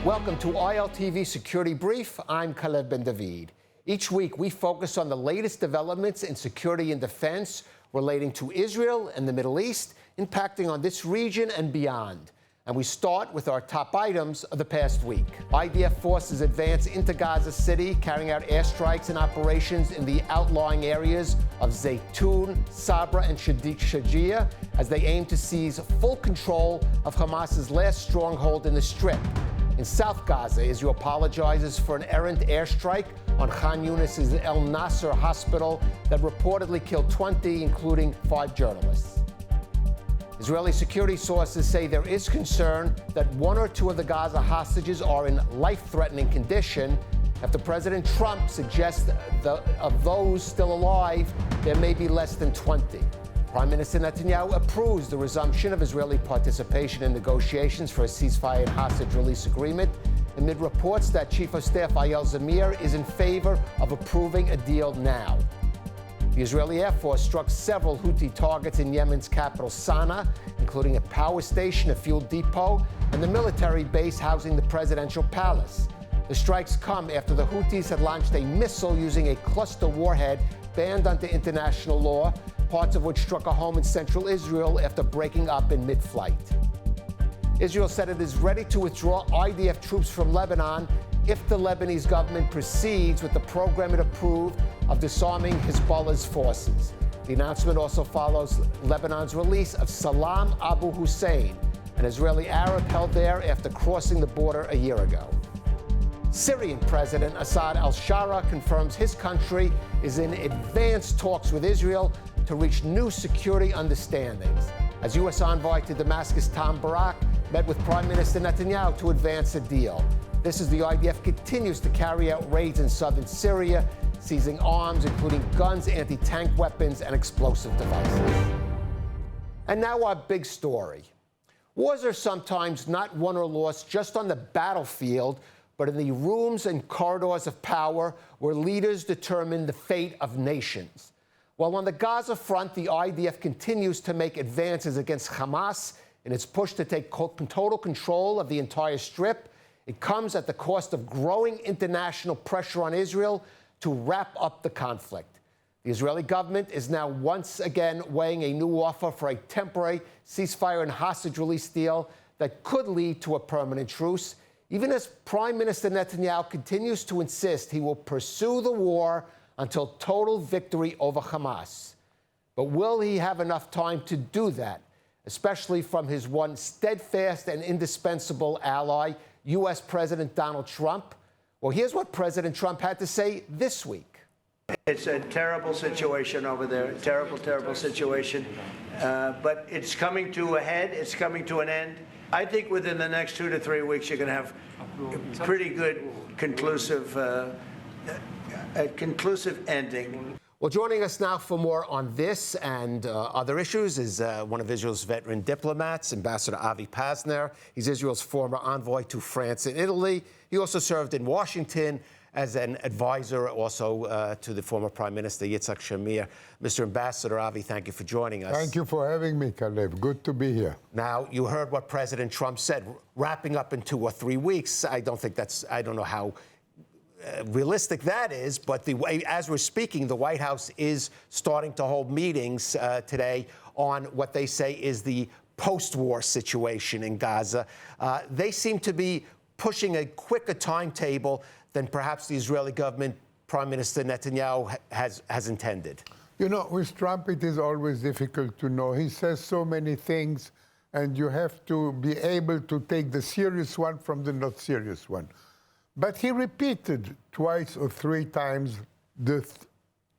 Welcome to ILTV Security Brief. I'm Khaled Ben David. Each week, we focus on the latest developments in security and defense relating to Israel and the Middle East, impacting on this region and beyond. And we start with our top items of the past week. IDF forces advance into Gaza City, carrying out airstrikes and operations in the outlying areas of Zaytun, Sabra, and Shajia as they aim to seize full control of Hamas's last stronghold in the Strip. In South Gaza, Israel apologizes for an errant airstrike on Khan Yunis' El Nasser hospital that reportedly killed 20, including 5 journalists. Israeli security sources say there is concern that 1 or 2 of the Gaza hostages are in life-threatening condition after President Trump suggests of those still alive, there may be less than 20. Prime Minister Netanyahu approves the resumption of Israeli participation in negotiations for a ceasefire and hostage release agreement amid reports that Chief of Staff Eyal Zamir is in favor of approving a deal now. The Israeli Air Force struck several Houthi targets in Yemen's capital, Sana'a, including a power station, a fuel depot, and the military base housing the presidential palace. The strikes come after the Houthis had launched a missile using a cluster warhead banned under international law, parts of which struck a home in central Israel after breaking up in mid-flight. Israel said it is ready to withdraw IDF troops from Lebanon if the Lebanese government proceeds with the program it approved of disarming Hezbollah's forces. The announcement also follows Lebanon's release of Salam Abu Hussein, an Israeli Arab held there after crossing the border a year ago. Syrian President Assad al-Shara confirms his country is in advanced talks with Israel to reach new security understandings, as U.S. envoy to Damascus Tom Barak met with Prime Minister Netanyahu to advance a deal. This as the IDF continues to carry out raids in southern Syria, seizing arms, including guns, anti-tank weapons, and explosive devices. And now our big story. Wars are sometimes not won or lost just on the battlefield, but in the rooms and corridors of power where leaders determine the fate of nations. While on the Gaza front, the IDF continues to make advances against Hamas in its push to take total control of the entire Strip, it comes at the cost of growing international pressure on Israel to wrap up the conflict. The Israeli government is now once again weighing a new offer for a temporary ceasefire and hostage release deal that could lead to a permanent truce, even as Prime Minister Netanyahu continues to insist he will pursue the war until total victory over Hamas. But will he have enough time to do that, especially from his one steadfast and indispensable ally, U.S. President Donald Trump? Well, here's what President Trump had to say this week. It's a terrible situation over there, terrible, terrible situation. But it's coming to a head, it's coming to an end. I think within the next 2 to 3 weeks, you're going to have a pretty good conclusive ending. Well, joining us now for more on this and other issues is one of Israel's veteran diplomats, Ambassador Avi Pazner. He's Israel's former envoy to France and Italy. He also served in Washington as an advisor also to the former Prime Minister Yitzhak Shamir. Mr. Ambassador Avi, thank you for joining us. Thank you for having me, Caleb. Good to be here. Now, you heard what President Trump said, wrapping up in 2 or 3 weeks. I don't know how realistic that is, but the way, as we're speaking, the White House is starting to hold meetings today on what they say is the post-war situation in Gaza. They seem to be pushing a quicker timetable than perhaps the Israeli government, Prime Minister Netanyahu, has intended. You know, with Trump, it is always difficult to know. He says so many things, and you have to be able to take the serious one from the not serious one. But he repeated 2 or 3 times the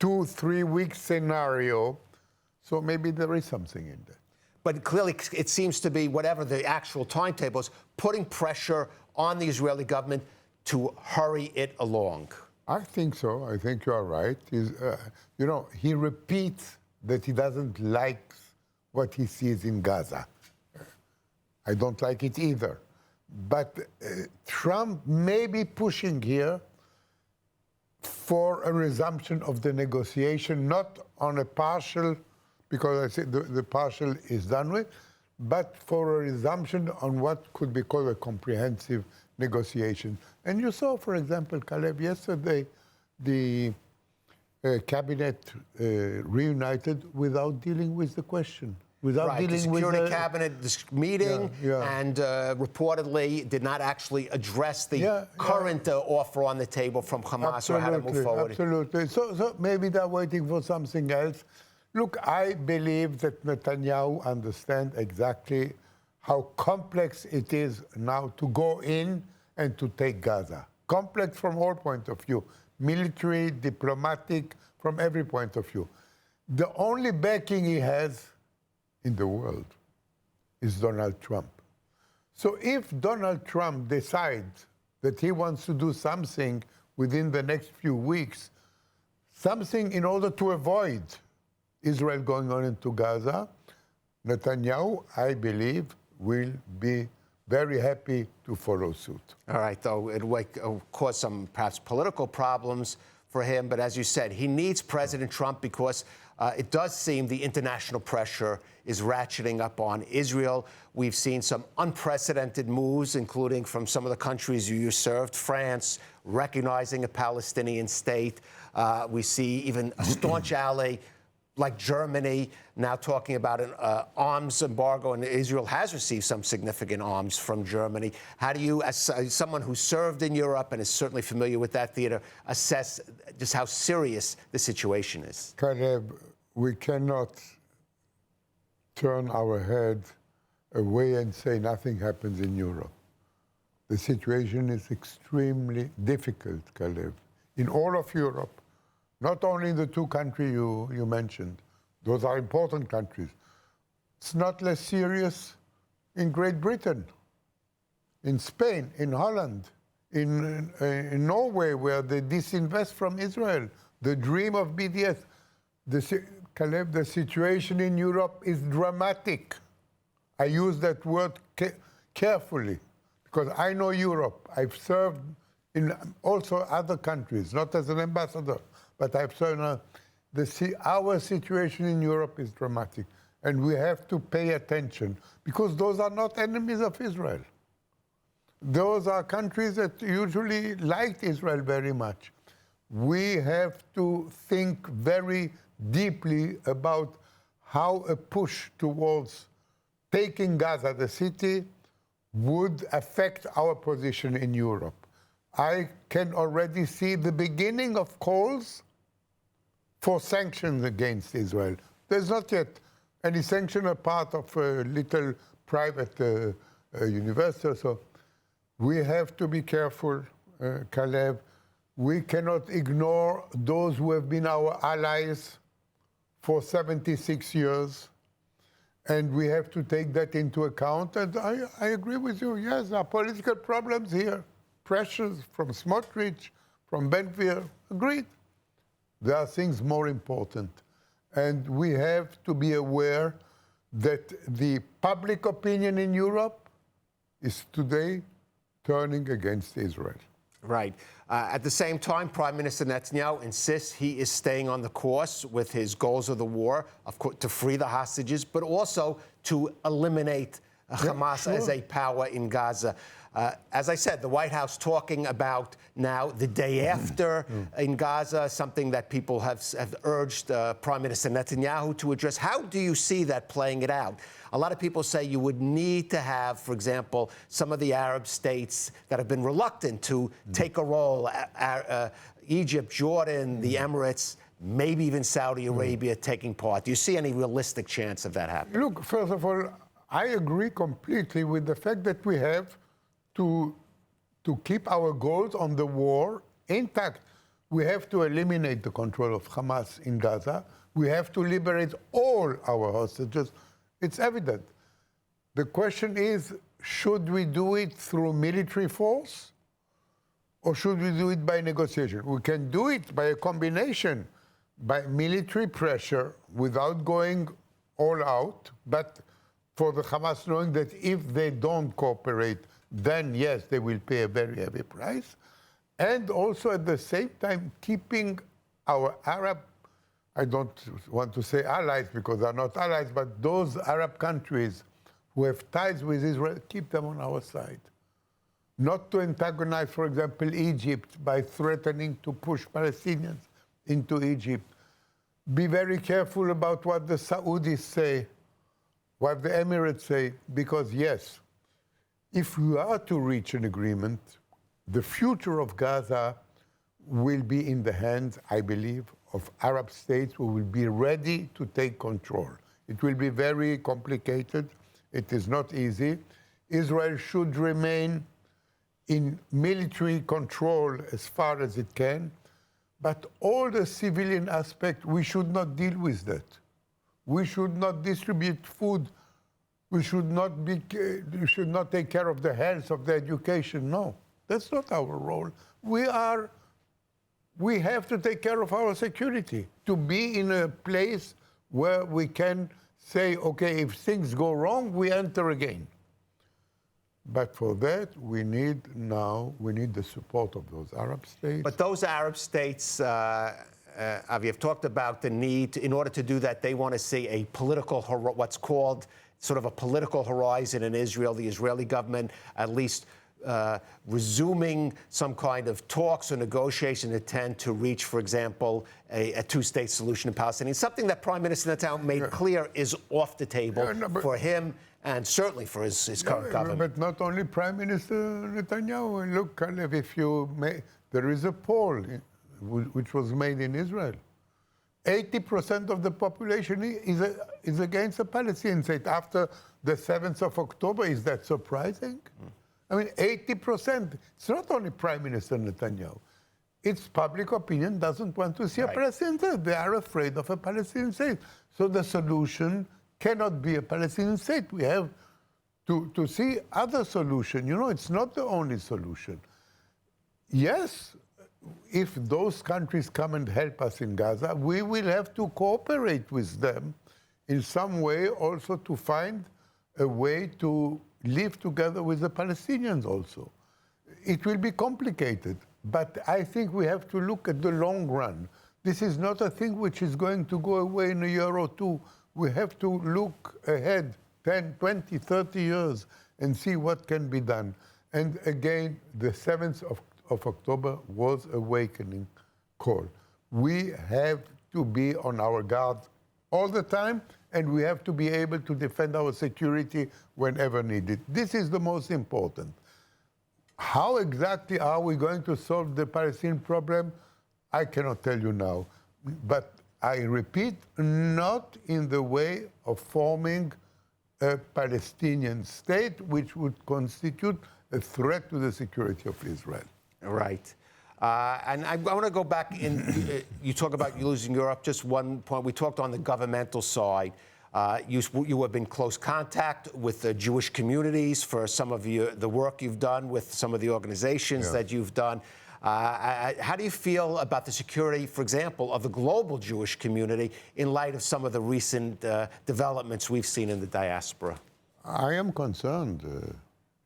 2-3 week scenario, so maybe there is something in that. But clearly, it seems to be, whatever the actual timetable is, putting pressure on the Israeli government to hurry it along. I think so. I think you are right. You know, he repeats that he doesn't like what he sees in Gaza. I don't like it either. But Trump may be pushing here for a resumption of the negotiation, not on a partial, because I said the partial is done with, but for a resumption on what could be called a comprehensive negotiations. And you saw, for example, Caleb, yesterday, the cabinet reunited without dealing with the question. Without Right, the dealing with Security Cabinet meeting, Yeah. and reportedly did not actually address the current offer on the table from Hamas or how to move forward. Absolutely. So maybe they're waiting for something else. Look, I believe that Netanyahu understands exactly how complex it is now to go in and to take Gaza. Complex from all points of view, military, diplomatic, from every point of view. The only backing he has in the world is Donald Trump. So if Donald Trump decides that he wants to do something within the next few weeks, something in order to avoid Israel going on into Gaza, Netanyahu, I believe, will be very happy to follow suit. All right, though, it will cause some perhaps political problems for him. But as you said, he needs President Trump because it does seem the international pressure is ratcheting up on Israel. We've seen some unprecedented moves, including from some of the countries you served, France recognizing a Palestinian state. We see even a staunch ally like Germany now talking about an arms embargo, and Israel has received some significant arms from Germany. How do you, as someone who served in Europe and is certainly familiar with that theater, assess just how serious the situation is? Caleb, we cannot turn our head away and say nothing happens in Europe. The situation is extremely difficult, Caleb, in all of Europe. Not only the two countries you mentioned. Those are important countries. It's not less serious in Great Britain, in Spain, in Holland, in Norway, where they disinvest from Israel. The dream of BDS. Caleb, the situation in Europe is dramatic. I use that word carefully because I know Europe. I've served in also other countries, not as an ambassador. But I've shown our situation in Europe is dramatic, and we have to pay attention because those are not enemies of Israel. Those are countries that usually liked Israel very much. We have to think very deeply about how a push towards taking Gaza, the city, would affect our position in Europe. I can already see the beginning of calls for sanctions against Israel. There's not yet any sanction apart of a little private university. So we have to be careful, Caleb. We cannot ignore those who have been our allies for 76 years. And we have to take that into account. And I agree with you. Yes, there are political problems here. Pressures from Smotrich, from Ben-Gvir. Agreed. There are things more important. And we have to be aware that the public opinion in Europe is today turning against Israel. Right. At the same time, Prime Minister Netanyahu insists he is staying on the course with his goals of the war, of course, to free the hostages, but also to eliminate Hamas as a power in Gaza. As I said, the White House talking about now the day after in Gaza, something that people have urged Prime Minister Netanyahu to address. How do you see that playing it out? A lot of people say you would need to have, for example, some of the Arab states that have been reluctant to take a role, Egypt, Jordan, the Emirates, maybe even Saudi Arabia taking part. Do you see any realistic chance of that happening? Look, first of all, I agree completely with the fact that we have to keep our goals on the war intact. We have to eliminate the control of Hamas in Gaza. We have to liberate all our hostages. It's evident. The question is, should we do it through military force or should we do it by negotiation? We can do it by a combination, by military pressure without going all out, but for the Hamas knowing that if they don't cooperate, then yes, they will pay a very heavy price. And also at the same time, keeping our Arab, I don't want to say allies because they're not allies, but those Arab countries who have ties with Israel, keep them on our side. not to antagonize, for example, Egypt by threatening to push Palestinians into Egypt. Be very careful about what the Saudis say, what the Emirates say, because yes, if we are to reach an agreement, the future of Gaza will be in the hands, I believe, of Arab states who will be ready to take control. It will be very complicated. It is not easy. Israel should remain in military control as far as it can, but all the civilian aspect, we should not deal with that. We should not distribute food. We should not take care of the health, of the education. No, that's not our role. We have to take care of our security, to be in a place where we can say, okay, if things go wrong, we enter again. But for that, we need the support of those Arab states. But those Arab states, Avi, have talked about the need, in order to do that, they want to see a political, what's called sort of a political horizon in Israel, the Israeli government at least resuming some kind of talks or negotiation intent to reach, for example, a two-state solution in Palestine. Something that Prime Minister Netanyahu made clear is off the table for him and certainly for his current government. But not only Prime Minister Netanyahu. Look, Kalev, there is a poll which was made in Israel. 80% of the population is against the Palestinian state. After the 7th of October, is that surprising? I mean, 80%. It's not only Prime Minister Netanyahu. It's public opinion doesn't want to see a Palestinian state. They are afraid of a Palestinian state. So the solution cannot be a Palestinian state. We have to see other solution. You know, it's not the only solution. Yes, if those countries come and help us in Gaza, we will have to cooperate with them in some way also to find a way to live together with the Palestinians also. It will be complicated, but I think we have to look at the long run. This is not a thing which is going to go away in a year or two. We have to look ahead 10, 20, 30 years and see what can be done. And again, the 7th of October was a awakening call. We have to be on our guard all the time, and we have to be able to defend our security whenever needed. This is the most important. How exactly are we going to solve the Palestinian problem? I cannot tell you now. But I repeat, not in the way of forming a Palestinian state, which would constitute a threat to the security of Israel. Right. And I want to go back in. You talk about losing Europe. Just one point. We talked on the governmental side. You have been in close contact with the Jewish communities for some of the work you've done with some of the organizations that you've done. How do you feel about the security, for example, of the global Jewish community in light of some of the recent developments we've seen in the diaspora? I am concerned.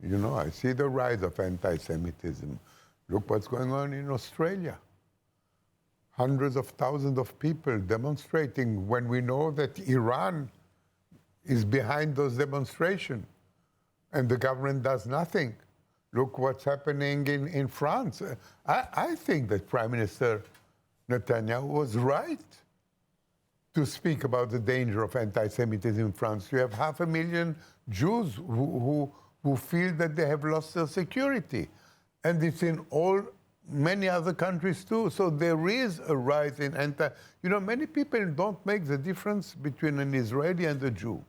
You know, I see the rise of anti-Semitism. Look what's going on in Australia. Hundreds of thousands of people demonstrating when we know that Iran is behind those demonstrations and the government does nothing. Look what's happening in France. I think that Prime Minister Netanyahu was right to speak about the danger of anti-Semitism in France. You have 500,000 Jews who feel that they have lost their security. And it's in many other countries too. So there is a rise in many people don't make the difference between an Israeli and a Jew.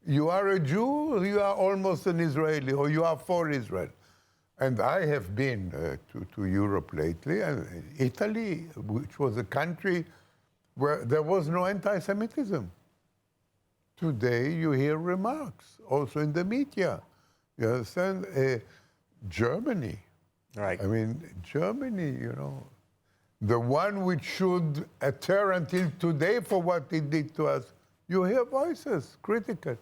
You are a Jew, you are almost an Israeli, or you are for Israel. And I have been to Europe lately, and Italy, which was a country where there was no anti-Semitism. Today you hear remarks, also in the media. You understand? Germany. Right. I mean, Germany, you know, the one which should adhere until today for what it did to us, you hear voices critical.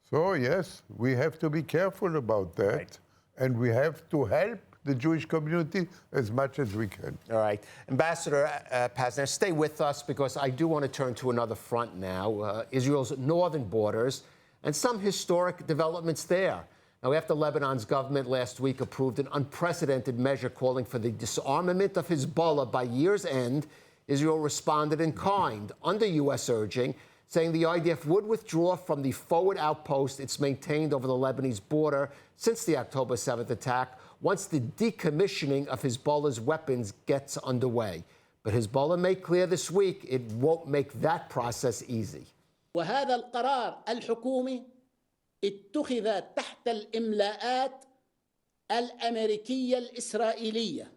So, yes, we have to be careful about that. Right. And we have to help the Jewish community as much as we can. All right. Ambassador Pazner, stay with us because I do want to turn to another front now, Israel's northern borders and some historic developments there. Now, after Lebanon's government last week approved an unprecedented measure calling for the disarmament of Hezbollah by year's end, Israel responded in kind, under U.S. urging, saying the IDF would withdraw from the forward outpost it's maintained over the Lebanese border since the October 7th attack once the decommissioning of Hezbollah's weapons gets underway. But Hezbollah made clear this week it won't make that process easy. وهذا القرار الحكومي اتخذ تحت الإملاءات الأمريكية الإسرائيلية.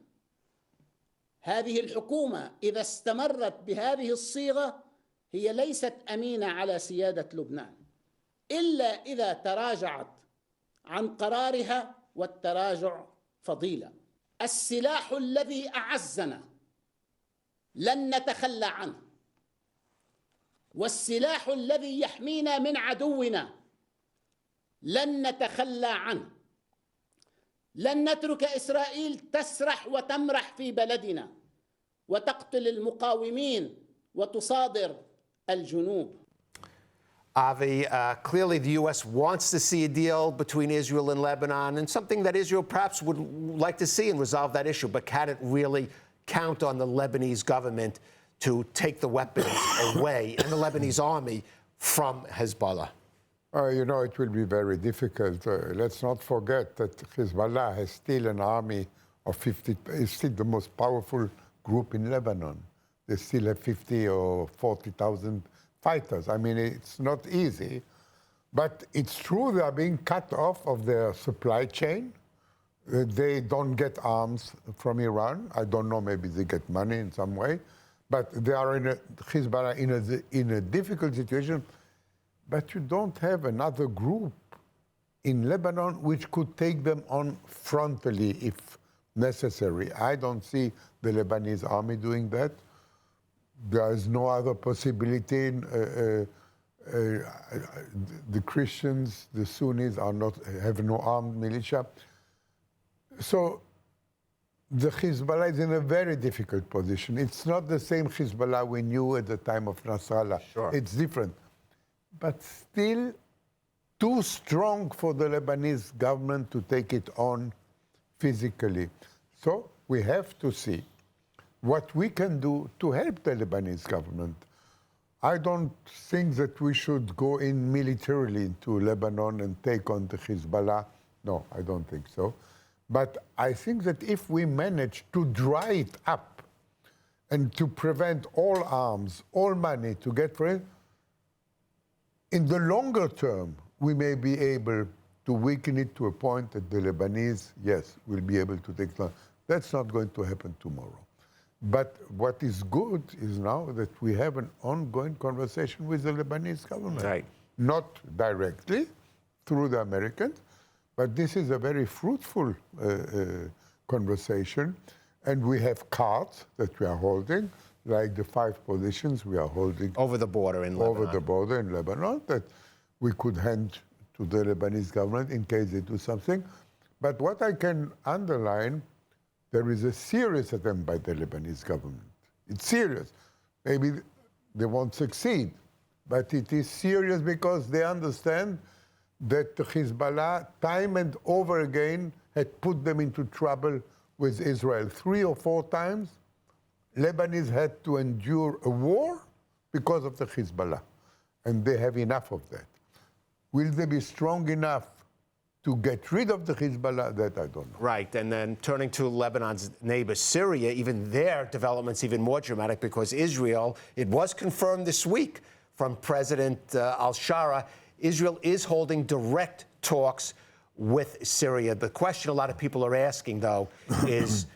هذه الحكومة إذا استمرت بهذه الصيغة هي ليست أمينة على سيادة لبنان إلا إذا تراجعت عن قرارها، والتراجع فضيلة. السلاح الذي أعزنا لن نتخلى عنه، والسلاح الذي يحمينا من عدونا لن نتخلى عنه. لن نترك إسرائيل تسرح وتمرح في بلدنا وتقتل المقاومين وتصادر الجنوب. Avi, clearly the U.S. wants to see a deal between Israel and Lebanon, and something that Israel perhaps would like to see and resolve that issue. But can it really count on the Lebanese government to take the weapons away and the Lebanese army from Hezbollah? You know, it will be very difficult. Let's not forget that Hezbollah has still an army of 50, is still the most powerful group in Lebanon. They still have 50 or 40,000 fighters. I mean, it's not easy. But it's true they are being cut off of their supply chain. They don't get arms from Iran. I don't know, maybe they get money in some way. But they are Hezbollah in a difficult situation. But you don't have another group in Lebanon which could take them on frontally if necessary. I don't see the Lebanese army doing that. There is no other possibility. The Christians, the Sunnis have no armed militia. So the Hezbollah is in a very difficult position. It's not the same Hezbollah we knew at the time of Nasrallah. Sure. It's different. But still too strong for the Lebanese government to take it on physically. So we have to see what we can do to help the Lebanese government. I don't think that we should go in militarily into Lebanon and take on the Hezbollah. No, I don't think so. But I think that if we manage to dry it up and to prevent all arms, all money to get for it, in the longer term, we may be able to weaken it to a point that the Lebanese, yes, will be able to take it on. That's not going to happen tomorrow. But what is good is now that we have an ongoing conversation with the Lebanese government. Right. Not directly through the Americans, but this is a very fruitful conversation. And we have cards that we are holding, like the 5 positions we are holding. Over the border in Lebanon. Over the border in Lebanon, that we could hand to the Lebanese government in case they do something. But what I can underline, there is a serious attempt by the Lebanese government. It's serious. Maybe they won't succeed, but it is serious because they understand that the Hezbollah, time and over again, had put them into trouble with Israel 3 or 4 times. Lebanese had to endure a war because of the Hezbollah, and they have enough of that. Will they be strong enough to get rid of the Hezbollah? That I don't know. Right, and then turning to Lebanon's neighbor Syria, even their development's even more dramatic because Israel, it was confirmed this week from President al-Shara, Israel is holding direct talks with Syria. The question a lot of people are asking, though, is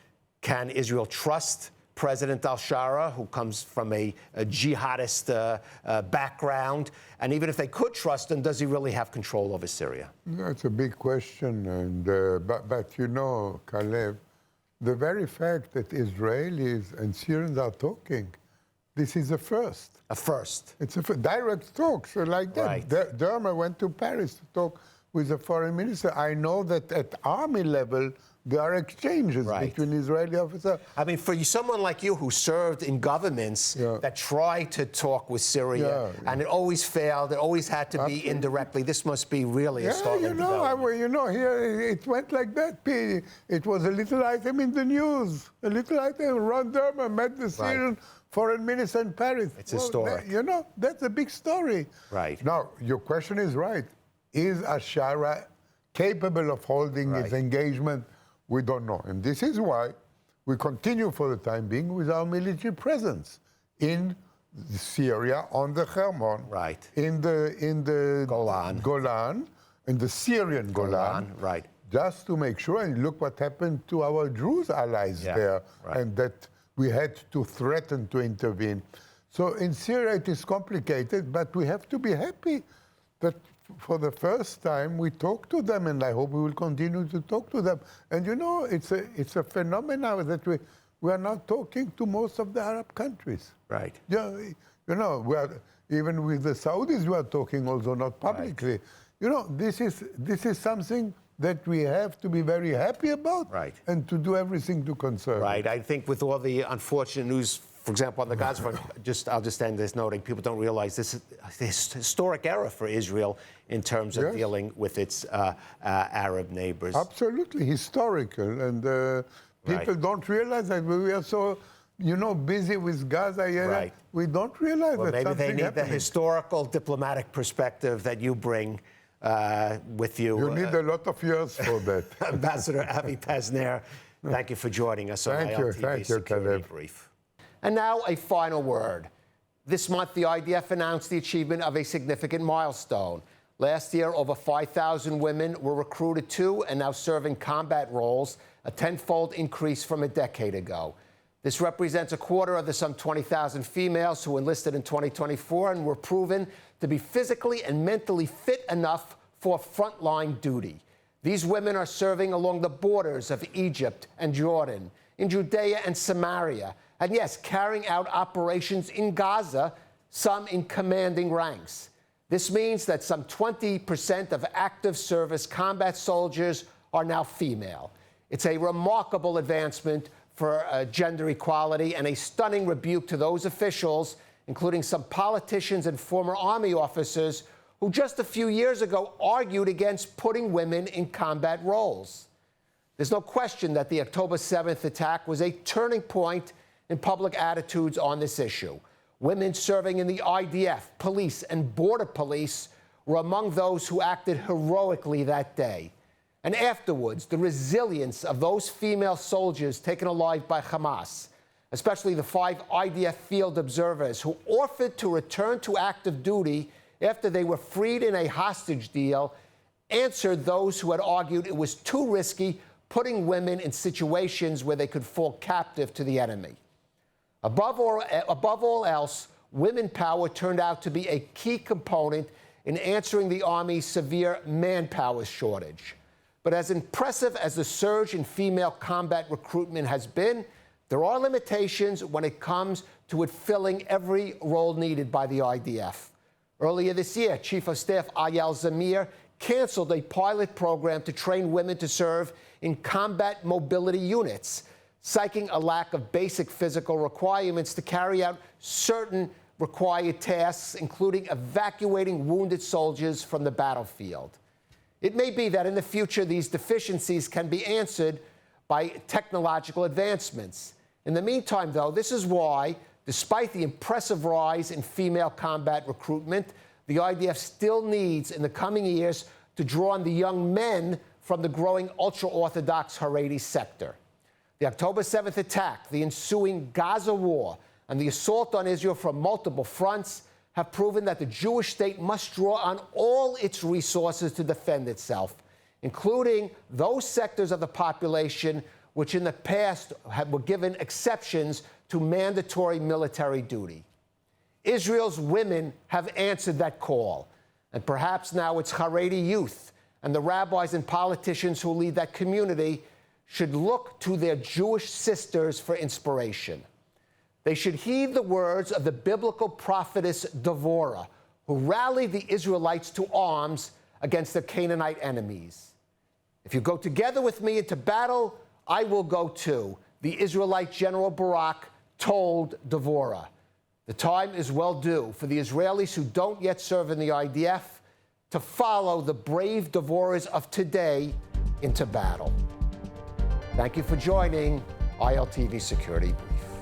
can Israel trust President al-Shara, who comes from a jihadist background? And even if they could trust him, does he really have control over Syria? That's a big question. And, but you know, Caleb, the very fact that Israelis and Syrians are talking, this is a first. A first. It's a direct talks like that. Right. Derma went to Paris to talk with the foreign minister. I know that at army level, there are exchanges between Israeli officers. I mean, for someone like you who served in governments that tried to talk with Syria, and it always failed, it always had to be indirectly, this must be really a startling development. Here it went like that. It was a little item in the news, a little item. Ron Dermer met the Syrian foreign minister in Paris. It's historic. That's a big story. Right. Now, your question is right. Is Ashara capable of holding its engagement? We don't know. And this is why we continue for the time being with our military presence in Syria, on the Hermon, in the Golan, in the Syrian Golan, just to make sure. And look what happened to our Druze allies there, and that we had to threaten to intervene. So in Syria it is complicated, but we have to be happy that for the first time we talk to them, and I hope we will continue to talk to them. And it's a phenomenon that we are not talking to most of the Arab countries. Right. We are, even with the Saudis we are talking, also not publicly. This is something that we have to be very happy about and to do everything to conserve. Right. I think with all the unfortunate news, for example, on the Gaza front, I'll just end this noting, people don't realize this is a historic era for Israel in terms of dealing with its Arab neighbors. Absolutely historical. And people don't realize that we are so, busy with Gaza. We don't realize that maybe something they need happening. the historical diplomatic perspective that you bring with you. You need a lot of years for that. Ambassador Avi Pazner, thank you for joining us on ILTV Security Brief. And now a final word. This month, the IDF announced the achievement of a significant milestone. Last year, over 5,000 women were recruited to and now serve in combat roles, a tenfold increase from a decade ago. This represents a quarter of the some 20,000 females who enlisted in 2024 and were proven to be physically and mentally fit enough for frontline duty. These women are serving along the borders of Egypt and Jordan, in Judea and Samaria, and yes, carrying out operations in Gaza, some in commanding ranks. This means that some 20% of active service combat soldiers are now female. It's a remarkable advancement for gender equality and a stunning rebuke to those officials, including some politicians and former army officers, who just a few years ago argued against putting women in combat roles. There's no question that the October 7th attack was a turning point in public attitudes on this issue. Women serving in the IDF, police, and border police were among those who acted heroically that day. And afterwards, the resilience of those female soldiers taken alive by Hamas, especially the 5 IDF field observers who offered to return to active duty after they were freed in a hostage deal, answered those who had argued it was too risky putting women in situations where they could fall captive to the enemy. Above all else, women power turned out to be a key component in answering the Army's severe manpower shortage. But as impressive as the surge in female combat recruitment has been, there are limitations when it comes to it filling every role needed by the IDF. Earlier this year, Chief of Staff Eyal Zamir canceled a pilot program to train women to serve in combat mobility units, citing a lack of basic physical requirements to carry out certain required tasks, including evacuating wounded soldiers from the battlefield. It may be that in the future these deficiencies can be answered by technological advancements. In the meantime, though, this is why, despite the impressive rise in female combat recruitment, the IDF still needs, in the coming years, to draw on the young men from the growing ultra-Orthodox Haredi sector. The October 7th attack, the ensuing Gaza war, and the assault on Israel from multiple fronts have proven that the Jewish state must draw on all its resources to defend itself, including those sectors of the population which in the past were given exceptions to mandatory military duty. Israel's women have answered that call, and perhaps now it's Haredi youth and the rabbis and politicians who lead that community should look to their Jewish sisters for inspiration. They should heed the words of the biblical prophetess Devorah, who rallied the Israelites to arms against their Canaanite enemies. If you go together with me into battle, I will go too, the Israelite General Barak told Devorah. The time is well due for the Israelis who don't yet serve in the IDF to follow the brave Devorahs of today into battle. Thank you for joining ILTV Security Brief.